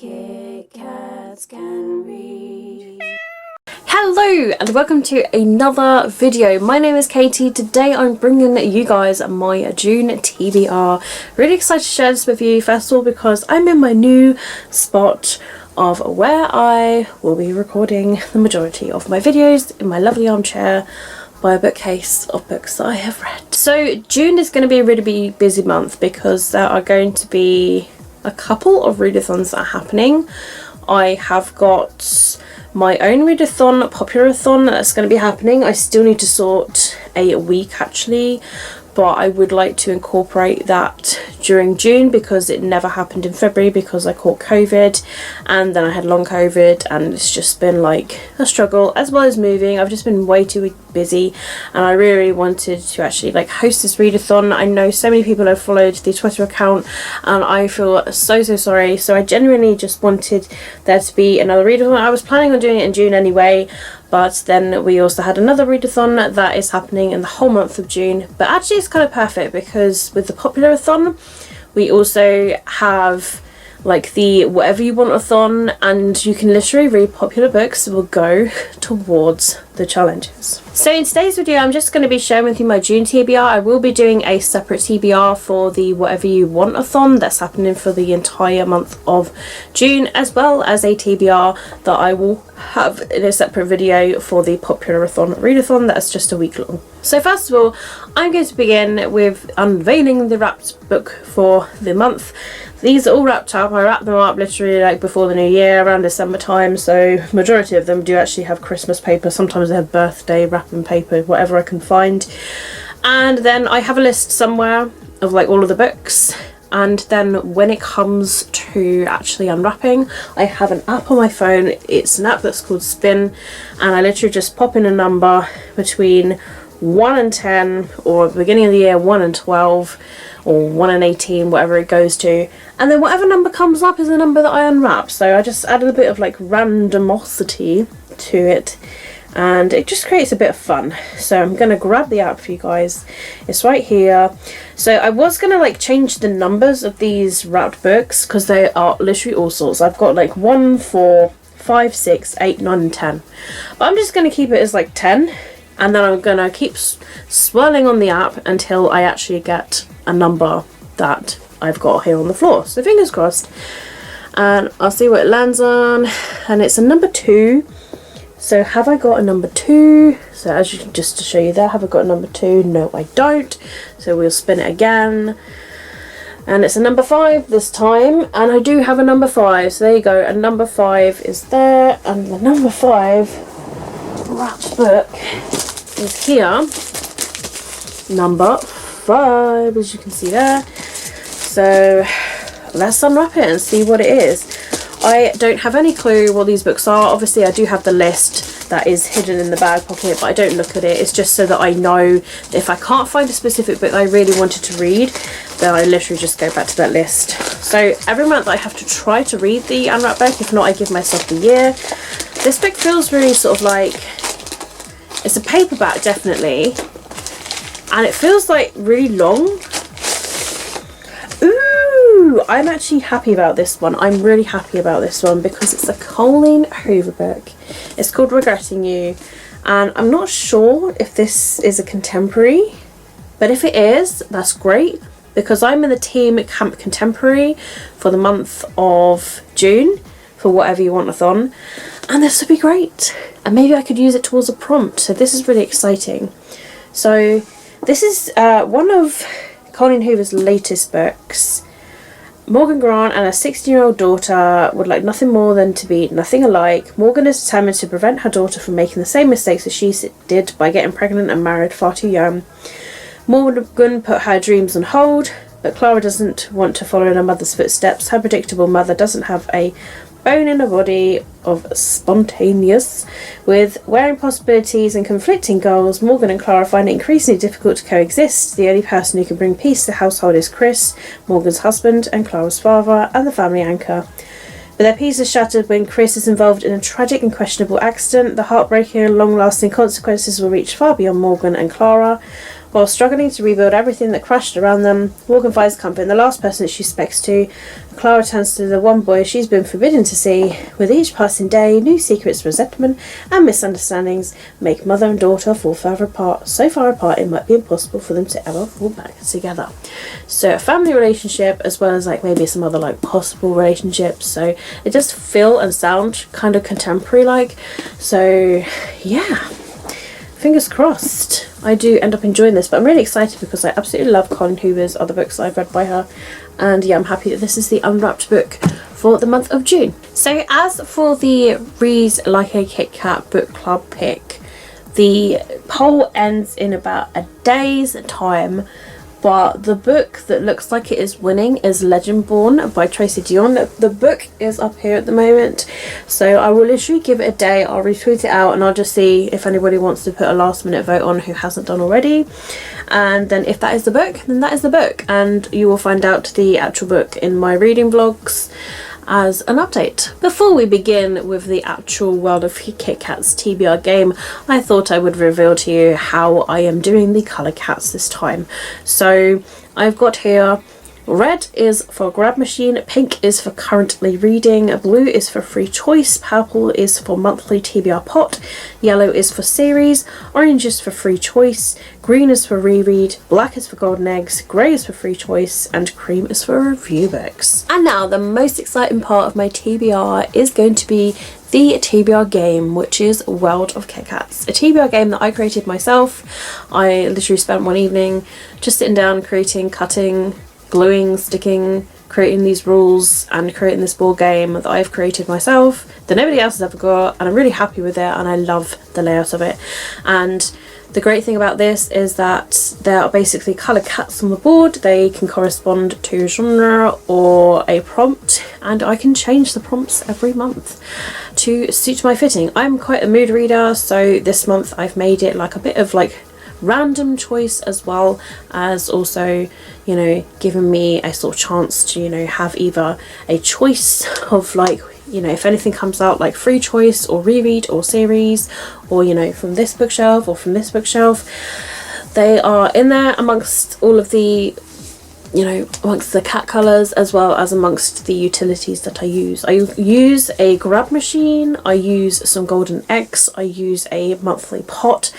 Kitkats can read. Hello and welcome to another video. My name is Katie. Today I'm bringing you guys my June TBR. Really excited to share this with you, first of all because I'm in my new spot of where I will be recording the majority of my videos in my lovely armchair by a bookcase of books that I have read. So June is going to be a really busy month because there are going to be a couple of readathons that are happening. I have got my own readathon, populathon, that's going to be happening. I still need to sort a week actually, but I would like to incorporate that during June because it never happened in February because I caught COVID and then I had long COVID and it's just been like a struggle, as well as moving. I've just been way too busy and I really wanted to actually like host this readathon. I know so many people have followed the Twitter account and I feel so sorry, so I genuinely just wanted there to be another readathon. I was planning on doing it in June anyway, but then we also had another readathon that is happening in the whole month of June. But actually it's kind of perfect because with the populathon we also have like the whatever you want-a-thon, and you can literally read popular books that will go towards the challenges. So in today's video I'm just going to be sharing with you my June TBR. I will be doing a separate TBR for the whatever you want-a-thon that's happening for the entire month of June, as well as a TBR that I will have in a separate video for the populathon readathon that's just a week long. So first of all, I'm going to begin with unveiling the wrapped book for the month. These are all wrapped up. I wrapped them up literally like before the new year, around December time, so majority of them do actually have Christmas paper. Sometimes they have birthday wrapping paper, whatever I can find. And then I have a list somewhere of like all of the books, and then when it comes to actually unwrapping, I have an app on my phone. It's an app that's called Spin, and I literally just pop in a number between 1 and 10, or at the beginning of the year 1 and 12, or 1 and 18, whatever it goes to, and then whatever number comes up is the number that I unwrap. So I just added a bit of like randomosity to it and it just creates a bit of fun. So I'm gonna grab the app for you guys. It's right here. So I was gonna like change the numbers of these wrapped books because they are literally all sorts. I've got like 1, 4, 5, 6, 8, 9 and 10, but I'm just gonna keep it as like 10, and then I'm gonna keep swirling on the app until I actually get a number that I've got here on the floor. So fingers crossed, and I'll see what it lands on. And it's a number 2. So have I got a number 2? So as you can, just to show you there, have I got a number 2? No, I don't. So we'll spin it again, and it's a number 5 this time, and I do have a number 5. So there you go, and number 5 is there, and the number 5 wrapped book is here, number 5, as you can see there. So let's unwrap it and see what it is. I don't have any clue what these books are. Obviously I do have the list that is hidden in the bag pocket, but I don't look at it. It's just so that I know that if I can't find a specific book that I really wanted to read, then I literally just go back to that list. So every month I have to try to read the unwrapped book. If not, I give myself the year. This book feels really sort of like, it's a paperback definitely, and it feels like really long. Ooh, I'm actually happy about this one. I'm really happy about this one because it's a Colleen Hoover book. It's called Regretting You, and I'm not sure if this is a contemporary, but if it is, that's great because I'm in the team Camp Contemporary for the month of June for whatever you want-a-thon, and this would be great, and maybe I could use it towards a prompt. So this is really exciting. So this is one of Colleen Hoover's latest books. Morgan Grant and her 16-year-old daughter would like nothing more than to be nothing alike. Morgan is determined to prevent her daughter from making the same mistakes as she did by getting pregnant and married far too young. Morgan put her dreams on hold, but Clara doesn't want to follow in her mother's footsteps. Her predictable mother doesn't have a bone in a body of spontaneous. With varying possibilities and conflicting goals, Morgan and Clara find it increasingly difficult to coexist. The only person who can bring peace to the household is Chris, Morgan's husband and Clara's father, and the family anchor. But their peace is shattered when Chris is involved in a tragic and questionable accident. The heartbreaking and long-lasting consequences will reach far beyond Morgan and Clara. While struggling to rebuild everything that crashed around them, Morgan finds comfort in the last person she speaks to. Clara turns to the one boy she's been forbidden to see. With each passing day, new secrets, resentment, and misunderstandings make mother and daughter fall further apart. So far apart, it might be impossible for them to ever fall back together. So a family relationship, as well as like maybe some other like possible relationships. So it does feel and sound kind of contemporary like. So yeah. Fingers crossed I do end up enjoying this, but I'm really excited because I absolutely love Colin Hoover's other books that I've read by her, and yeah, I'm happy that this is the Unwrapped book for the month of June. So as for the Read Like a Kit Kat book club pick, the poll ends in about a day's time, but the book that looks like it is winning is Legendborn by Tracy Dion. The book is up here at the moment, so I will literally give it a day. I'll retweet it out and I'll just see if anybody wants to put a last minute vote on who hasn't done already, and then if that is the book, then that is the book, and you will find out the actual book in my reading vlogs as an update. Before we begin with the actual World of Kitkats TBR game, I thought I would reveal to you how I am doing the colour cats this time. So I've got here, red is for grab machine, pink is for currently reading, blue is for free choice, purple is for monthly TBR pot, yellow is for series, orange is for free choice, green is for reread, black is for golden eggs, grey is for free choice, and cream is for review books. And now the most exciting part of my TBR is going to be the TBR game, which is World of Kitkats, a TBR game that I created myself. I literally spent one evening just sitting down, creating, cutting, gluing, sticking, creating these rules and creating this board game that I've created myself that nobody else has ever got, and I'm really happy with it and I love the layout of it. And the great thing about this is that there are basically colour cats on the board. They can correspond to genre or a prompt, and I can change the prompts every month to suit my fitting. I'm quite a mood reader, so this month I've made it like a bit of like random choice, as well as also, you know, giving me a sort of chance to, you know, have either a choice of like, you know, if anything comes out like free choice or reread or series, or, you know, from this bookshelf or from this bookshelf. They are in there amongst all of the, you know, amongst the cat colours, as well as amongst the utilities that I use. I use a grab machine, I use some golden eggs, I use a monthly pot,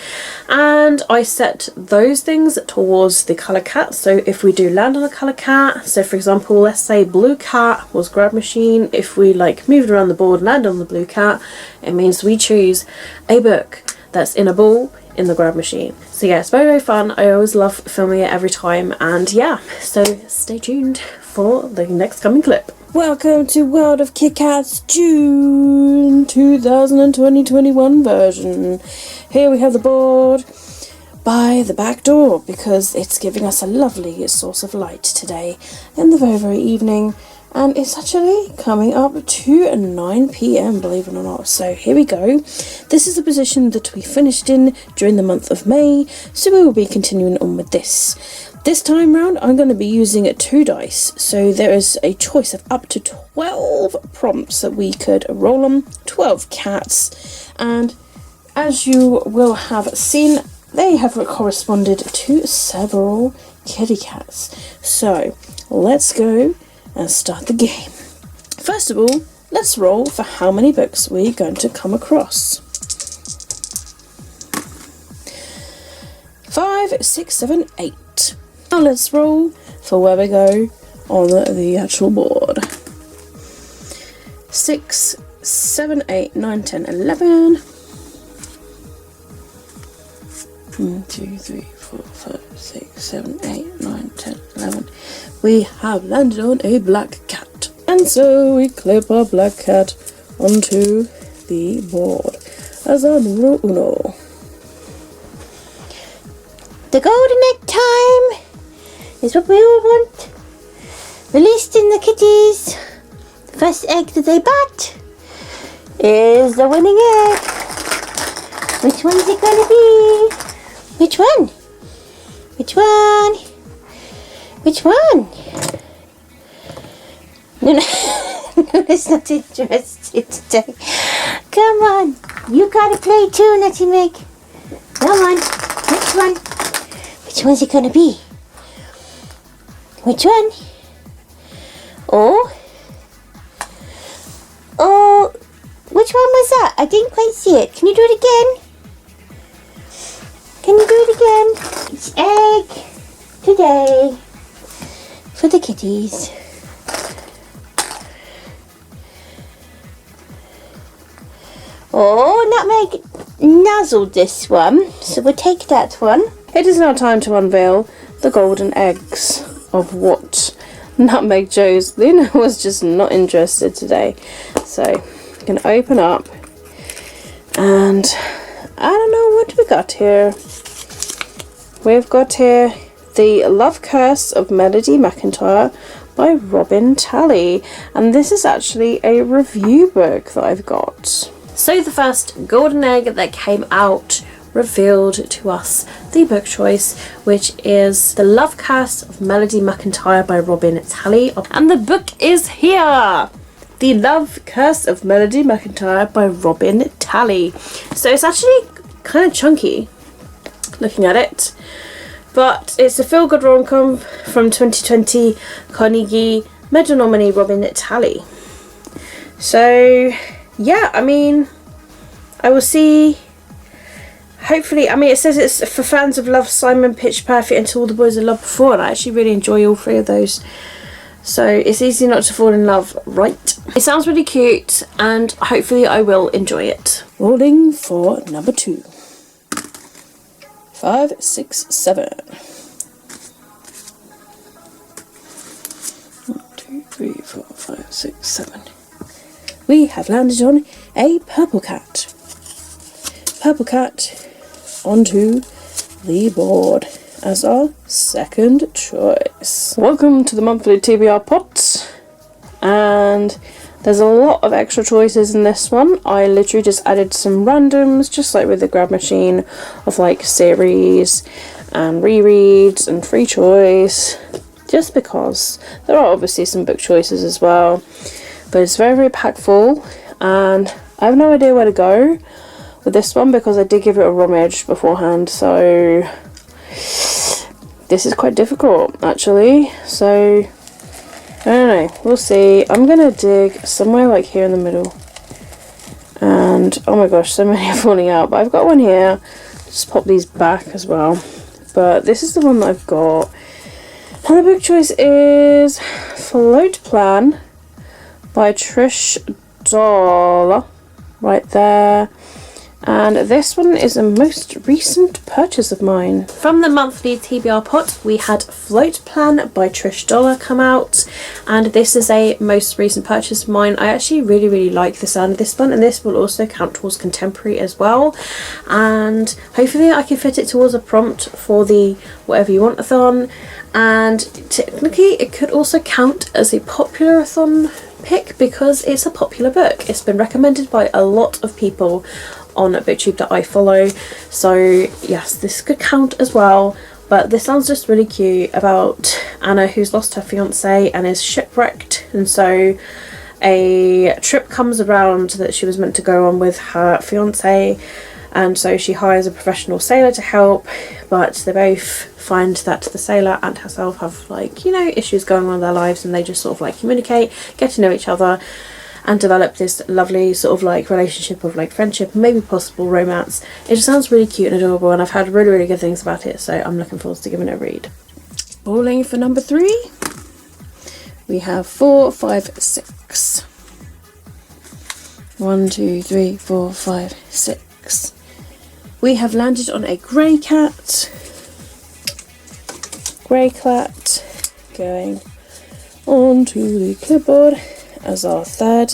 and I set those things towards the colour cat. So if we do land on a colour cat, so for example, let's say blue cat was grab machine, if we like moved around the board, land on the blue cat, it means we choose a book that's in a ball in the grab machine. So yeah, it's very, very fun. I always love filming it every time, and yeah, so stay tuned for the next coming clip. Welcome to World of Kitkats June 2020-21 version. Here we have the board by the back door because it's giving us a lovely source of light today in the very, very evening. And it's actually coming up to 9 PM, believe it or not. So here we go. This is the position that we finished in during the month of May, so we will be continuing on with this. This time round, I'm going to be using 2 dice. So there is a choice of up to 12 prompts that we could roll on, 12 cats. And as you will have seen, they have corresponded to several kitty cats. So let's go and start the game. First of all, let's roll for how many books we're going to come across. 5, 6, 7, 8. Now let's roll for where we go on the actual board. 6, 7, 8, 9, 10, 11. 1, 2, 3, 4, 5, 6, 7, 8, 9, 10, 11. We have landed on a black cat. And so we clip our black cat onto the board as our numero uno. The golden egg time is what we all want. Releasing the kitties. The first egg that they bat is the winning egg. Which one's it gonna be? Which one? Which one? Which one? No, it's not interested today. Come on, you gotta play too, Nutty Meg. Come on, which one? Which one's it gonna be? Which one? Oh, which one was that? I didn't quite see it. Can you do it again? Can you do it again? It's egg today for the kitties. Oh, Nutmeg nuzzled this one, so we'll take that one. It is now time to unveil the golden eggs of what Nutmeg chose. Luna was just not interested today. So, I'm going to open up and I don't know what we got here. We've got here The Love Curse of Melody Mcintyre by Talley. And this is actually a review book that I've got. So the first golden egg that came out revealed to us the book choice, which is The Love Curse of Melody Mcintyre by Talley. And the book is here! The Love Curse of Melody Mcintyre by Talley. So it's actually kind of chunky, looking at it. But it's a feel-good rom-com from 2020 Carnegie Medal nominee Talley. So yeah, I mean, I will see. Hopefully, I mean, it says it's for fans of Love, Simon, Pitch Perfect, and To All the Boys I Loved Before, and I actually really enjoy all three of those. So it's easy not to fall in love, right? It sounds really cute, and hopefully I will enjoy it. Rolling for number 2. 5, 6, 7. 1, 2, 3, 4, 5, 6, 7. We have landed on a purple cat. Purple cat onto the board as our second choice. Welcome to the monthly TBR pot, and there's a lot of extra choices in this one. I literally just added some randoms, just like with the grab machine, of like series and rereads and free choice, just because there are obviously some book choices as well. But it's very, very packed full, and I have no idea where to go with this one because I did give it a rummage beforehand, so this is quite difficult actually. So I don't know, we'll see. I'm gonna dig somewhere like here in the middle, and oh my gosh, so many are falling out, but I've got one here. Just pop these back as well, but this is the one that I've got. And the book choice is Float Plan by Trish Doll, right there. And this one is a most recent purchase of mine. From the monthly TBR pot, we had Float Plan by Trish Dollar come out, and this is a most recent purchase of mine. I actually really, really like the sound of this one, and this will also count towards contemporary as well. And hopefully I can fit it towards a prompt for the Whatever You Want-a-thon, and technically it could also count as a popular-a-thon pick because it's a popular book. It's been recommended by a lot of people on BookTube that I follow, so yes, this could count as well. But this sounds just really cute about Anna who's lost her fiance and is shipwrecked, and so a trip comes around that she was meant to go on with her fiance, and so she hires a professional sailor to help, but they both find that the sailor and herself have, like, you know, issues going on in their lives, and they just sort of like communicate, get to know each other, and develop this lovely sort of like relationship of like friendship and maybe possible romance. It just sounds really cute and adorable, and I've heard really, really good things about it, so I'm looking forward to giving it a read. Rolling for number 3, we have 4, 5, 6. 1, 2, 3, 4, 5, 6. We have landed on a grey cat. Grey cat going onto the clipboard as our third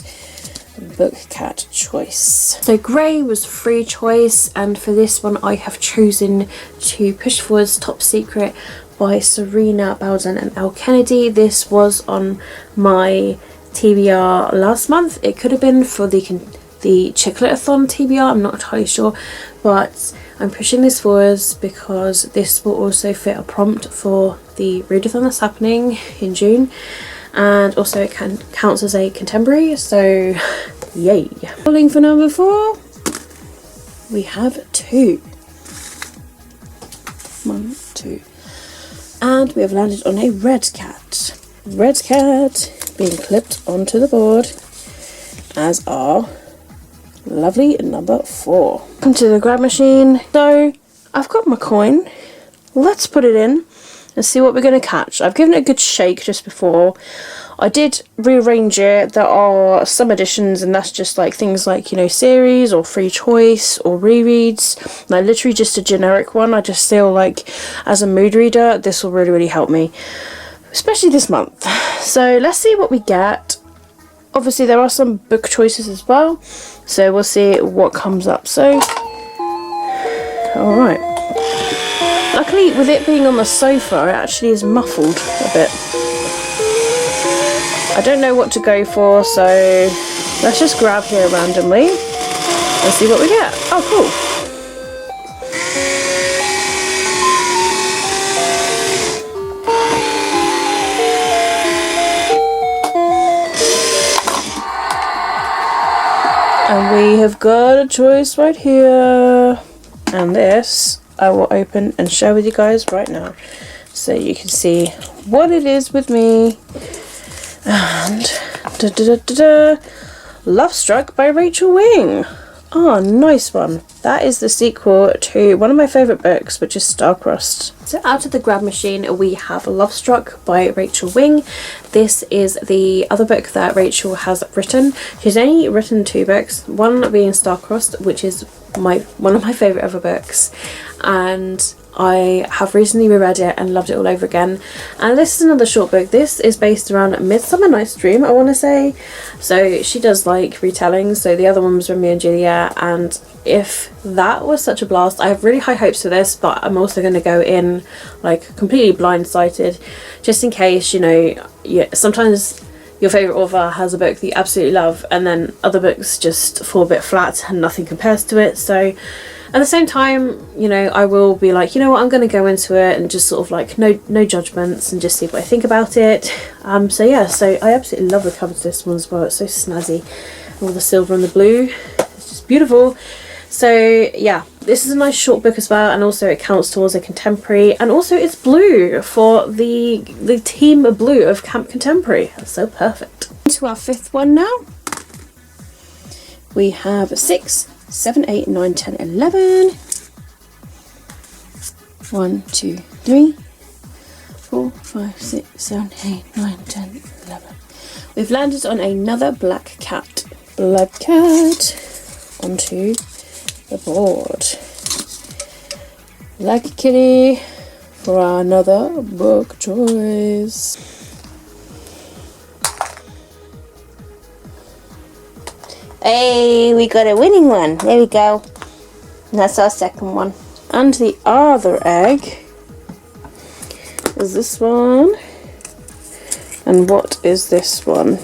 book cat choice. So grey was free choice, and for this one I have chosen to push forwards Top Secret by Serena Bowden and Elle Kennedy. This was on my TBR last month. It could have been for the Chiclet-a-thon TBR, I'm not entirely sure, but I'm pushing this forwards because this will also fit a prompt for the readathon that's happening in June. And also it counts as a contemporary, so yay. Rolling for number 4, we have 2. 1, 2, And we have landed on a red cat. Red cat being clipped onto the board as our lovely number 4. Come to the grab machine. So I've got my coin. Let's put it in and see what we're going to catch. I've given it a good shake just before. I did rearrange it. There are some editions, and that's just like things like, you know, series or free choice or rereads. Like literally just a generic one. I just feel like as a mood reader, this will really, really help me, especially this month. So let's see what we get. Obviously there are some book choices as well, so we'll see what comes up. So alright, luckily with it being on the sofa, it actually is muffled a bit. I don't know what to go for, so let's just grab here randomly and see what we get. Oh cool. And we have got a choice right here. And this I will open and share with you guys right now, so you can see what it is with me. And Love Struck by Rachel Wing. Oh, nice one. That is the sequel to one of my favourite books, which is Starcrossed. So out of the grab machine we have Love Struck by Rachel Wing. This is the other book that Rachel has written. She's only written 2 books, one being Starcrossed, which is one of my favourite ever books, and I have recently reread it and loved it all over again. And this is another short book. This is based around Midsummer Night's Dream, I want to say. So she does like retellings. So the other one was Romeo and Juliet, and if that was such a blast, I have really high hopes for this, but I'm also going to go in like completely blindsided, just in case, you know, sometimes your favourite author has a book that you absolutely love and then other books just fall a bit flat and nothing compares to it. So at the same time, you know, I will be like, you know what, I'm going to go into it and just sort of like no judgments and just see what I think about it. So yeah, so I absolutely love the cover to this one as well. It's so snazzy, all the silver and the blue, it's just beautiful. So yeah, this is a nice short book as well, and also it counts towards a contemporary, and also it's blue for the team blue of Camp Contemporary. That's so perfect. To our 5th one now. We have 6, 7, 8, 9, 10, 11. 1, 2, 3, 4, 5, 6, 7, 8, 9, 10, 11. We've landed on another black cat. Black cat onto the board. Black kitty for another book choice. Hey, we got a winning one. There we go. And that's our second one. And the other egg is this one. And what is this one?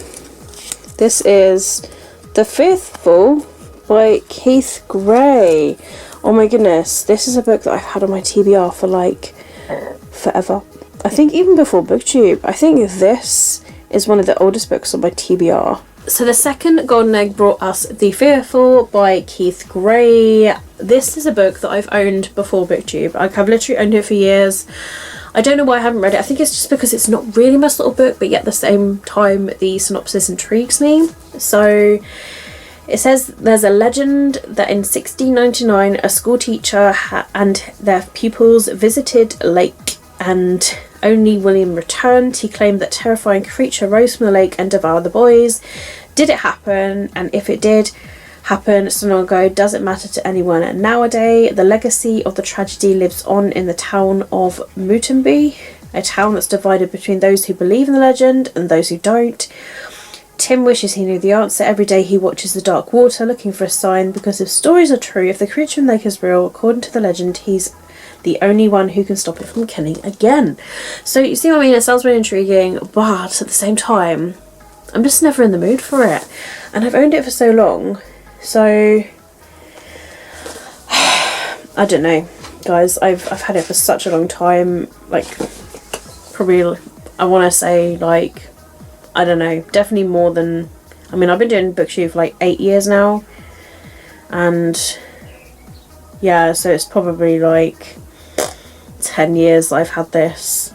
This is The Faithful by Keith Gray. Oh my goodness, this is a book that I've had on my TBR for like forever. I think even before BookTube. I think this is one of the oldest books on my TBR. So the second golden egg brought us The Fearful by Keith Gray. This is a book that I've owned before BookTube. Like, I've literally owned it for years. I don't know why I haven't read it. I think it's just because it's not really my sort of book, but yet at the same time the synopsis intrigues me. So it says there's a legend that in 1699 a school teacher and their pupils visited a lake, and only William returned. He claimed that terrifying creature rose from the lake and devoured the boys. Did it happen? And if it did happen so long ago, does it matter to anyone nowadays? The legacy of the tragedy lives on in the town of Mcintyre, a town that's divided between those who believe in the legend and those who don't. Tim wishes he knew the answer. Every day he watches the dark water looking for a sign, because if stories are true, if the creature in the lake is real, according to the legend, he's the only one who can stop it from killing again. So you see what I mean? It sounds really intriguing, but at the same time, I'm just never in the mood for it. And I've owned it for so long, so I don't know, guys. I've had it for such a long time. Like, probably, I want to say, like, I don't know, definitely more than, I mean, I've been doing BookTube for like 8 years now, and yeah, so it's probably like 10 years I've had this.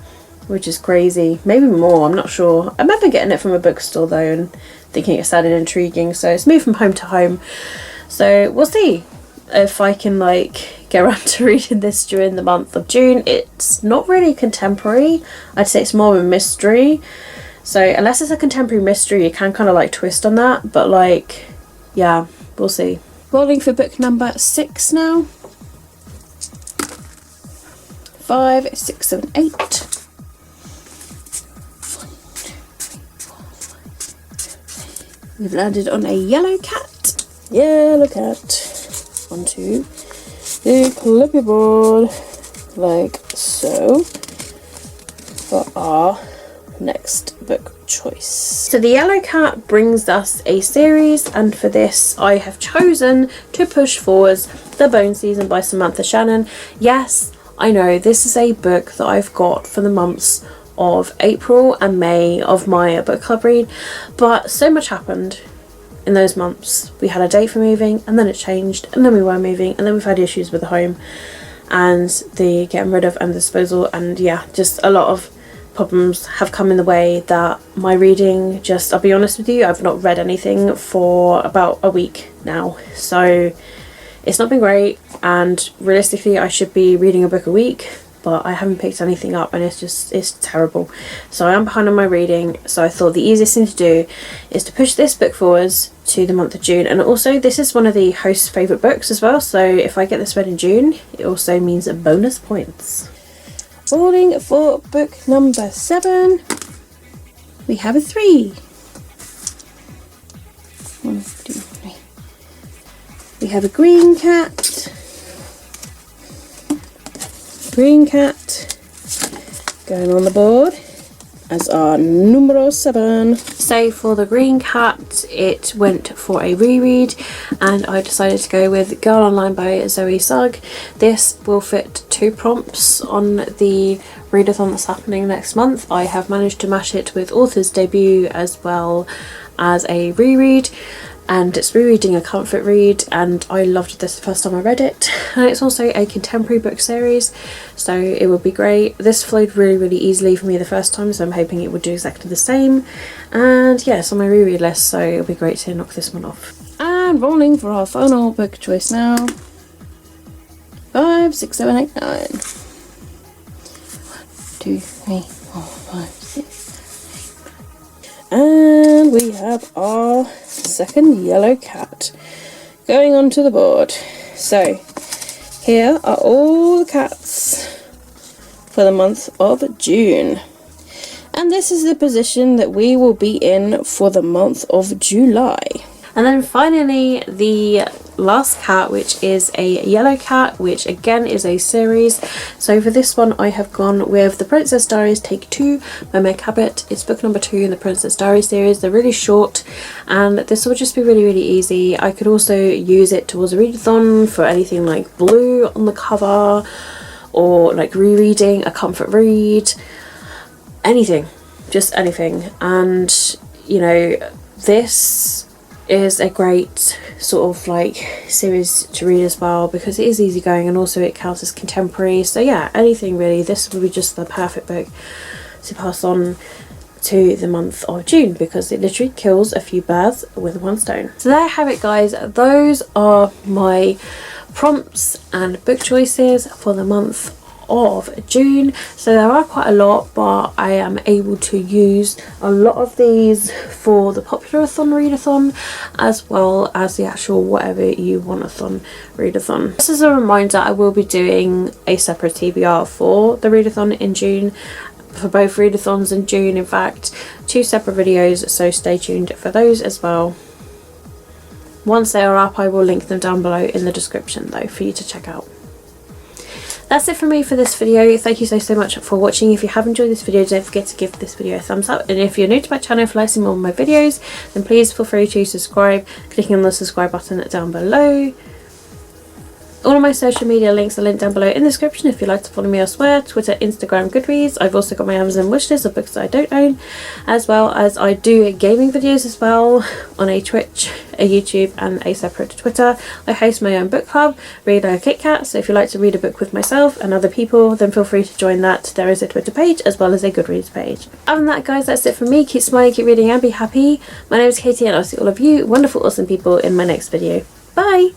which is crazy. Maybe more, I'm not sure. I remember getting it from a bookstore though and thinking it sounded intriguing, so it's moved from home to home. So we'll see if I can like get around to reading this during the month of June. It's not really contemporary, I'd say it's more of a mystery. So unless it's a contemporary mystery, you can kind of like twist on that, but like, yeah, we'll see. Rolling for book number 6 now. 5, 6, 7, 8. 1, 2, 3, 4, 5. We've landed on a yellow cat. Yellow cat. Onto the clippy board, like so, for our next book choice. So the yellow cat brings us a series, and for this I have chosen to push forwards The Bone Season by Samantha Shannon. Yes, I know this is a book that I've got for the months of April and May of my book club read, but so much happened in those months. We had a date for moving, and then it changed, and then we were moving, and then we've had issues with the home and the getting rid of and disposal, and yeah, just a lot of problems have come in the way that my reading just, I'll be honest with you, I've not read anything for about a week now, so it's not been great, and realistically I should be reading a book a week, but I haven't picked anything up, and it's terrible. So I am behind on my reading, so I thought the easiest thing to do is to push this book forwards to the month of June. And also this is one of the host's favourite books as well, so if I get this read in June, it also means bonus points. Rolling for book number 7, we have a 3. 1, 2, 3. We have a green cat. Green cat going on the board as our numero 7. So for the green cat, it went for a reread, and I decided to go with Girl Online by Zoe Sugg. This will fit 2 prompts on the readathon that's happening next month. I have managed to match it with author's debut as well as a reread, and it's rereading a comfort read, and I loved this the first time I read it, and it's also a contemporary book series, so it would be great. This flowed really easily for me the first time, so I'm hoping it would do exactly the same, and yeah, it's on my reread list, so it'll be great to knock this one off. And rolling for our final book choice now. 5, 6, 7, 8, 9. 1, 2, 3, 4, 5, 6. And we have our second yellow cat going onto the board. So here are all the cats for the month of June, and this is the position that we will be in for the month of July. And then finally the last cat, which is a yellow cat, which again is a series. So for this one I have gone with The Princess Diaries Take 2 by Meg Cabot. It's book number 2 in the Princess Diaries series. They're really short, and this will just be really easy. I could also use it towards a readathon for anything like blue on the cover, or like rereading a comfort read, anything, just anything. And you know, this is a great sort of like series to read as well, because it is easygoing and also it counts as contemporary. So yeah, anything really, this would be just the perfect book to pass on to the month of June, because it literally kills a few birds with one stone. So there I have it, guys. Those are my prompts and book choices for the month of June. So there are quite a lot, but I am able to use a lot of these for the Populathon readathon, as well as the actual whatever you want-a-thon readathon. Just as a reminder, I will be doing a separate TBR for the readathon in June, for both readathons in June, in fact, 2 separate videos, so stay tuned for those as well. Once they are up, I will link them down below in the description though for you to check out. That's it from me for this video. Thank you so much for watching. If you have enjoyed this video, don't forget to give this video a thumbs up, and if you're new to my channel, if you'd like to see more of my videos, then please feel free to subscribe, clicking on the subscribe button down below. All of my social media links are linked down below in the description if you'd like to follow me elsewhere: Twitter, Instagram, Goodreads. I've also got my Amazon wishlist of books that I don't own, as well as I do gaming videos as well on a Twitch, a YouTube and a separate Twitter. I host my own book club, Readlikeakitkat, so if you'd like to read a book with myself and other people, then feel free to join that. There is a Twitter page as well as a Goodreads page. Other than that, guys, that's it from me. Keep smiling, keep reading and be happy. My name is Katie and I'll see all of you wonderful, awesome people in my next video. Bye!